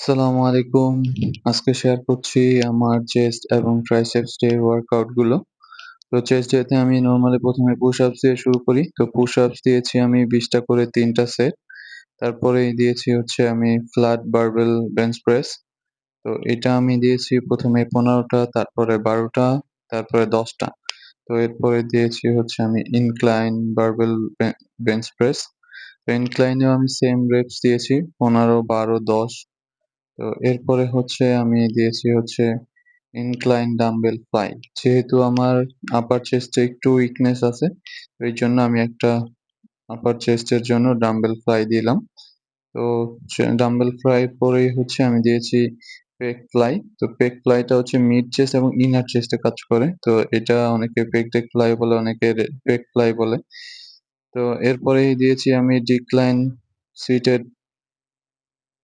আসসালামু আলাইকুম। আজকে শেয়ার করছি আমার চেস্ট এবং ট্রাইসেপস ডে ওয়ার্কআউট গুলো। তো চেস্ট ডেতে আমি নরমালি ১ম এ পুশ আপস দিয়ে শুরু করি। তো পুশ আপস দিয়েছি আমি ২০ টা করে ৩ টা সেট। তারপরেই দিয়েছি হচ্ছে আমি ফ্ল্যাট বারবেল বেঞ্চ প্রেস। তো এটা আমি দিয়েছি ১ম এ ১৫ টা, তারপরে ১২ টা, তারপরে ১০ টা। তো এরপরে দিয়েছি হচ্ছে আমি ইনক্লাইন বারবেল বেঞ্চ প্রেস। তো ইনক্লাইনেও আমি সেম রেপস দিয়েছি ১৫, ১২, ১০। তো এরপরে হচ্ছে আমি দিয়েছি হচ্ছে ইনক্লাইন ডাম্বেল ফ্লাই। যেহেতু আমার আপার চেস্টে একটু উইকনেস আছে, তো এইজন্য আমি একটা আপার চেস্টের জন্য ডাম্বেল ফ্লাই দিলাম। তো ডাম্বেল ফ্লাই পরেই হচ্ছে আমি দিয়েছি পেক ফ্লাই। তো পেক ফ্লাইটা হচ্ছে মিড চেস্ট এবং ইনার চেস্টে কাজ করে। তো এটা অনেকে পেক ডেক ফ্লাই বলে, অনেকে পেক ফ্লাই বলে। তো এরপরেই দিয়েছি আমি ডিক্লাইন সিটেড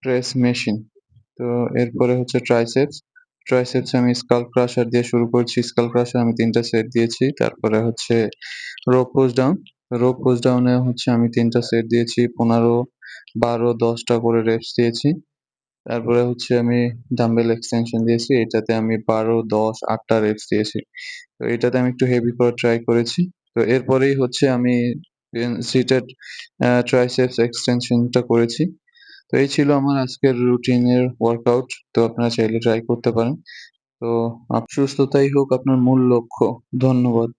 প্রেস মেশিন। তো এরপরে হচ্ছে ট্রাইসেপস। ট্রাইসেপস আমি স্কাল ক্রাশার দিয়ে শুরু করছি। স্কাল ক্রাশার আমি ৩ টা সেট দিয়েছি। তারপরে হচ্ছে row push down. Row push ডাউনে হচ্ছে আমি ৩ টা সেট দিয়েছি। ১৫, ১২, ১০ টা করে রেপস দিয়েছি। তারপরে হচ্ছে আমি ডাম্বেল এক্সটেনশন দিয়েছি। এটাতে আমি ১২, ১০, ৮ টা রেপস দিয়েছি। তো এটাতে আমি একটু হেভি করে ট্রাই করেছি। তো এরপরেই হচ্ছে আমি সিটেড ট্রাইসেপস এক্সটেনশনটা করেছি। তো এই ছিল আমার আজকের রুটিনের ওয়ার্কআউট। তো আপনারা চাইলে ট্রাই করতে পারেন। তো সুস্থতাই হোক আপনার মূল লক্ষ্য। ধন্যবাদ।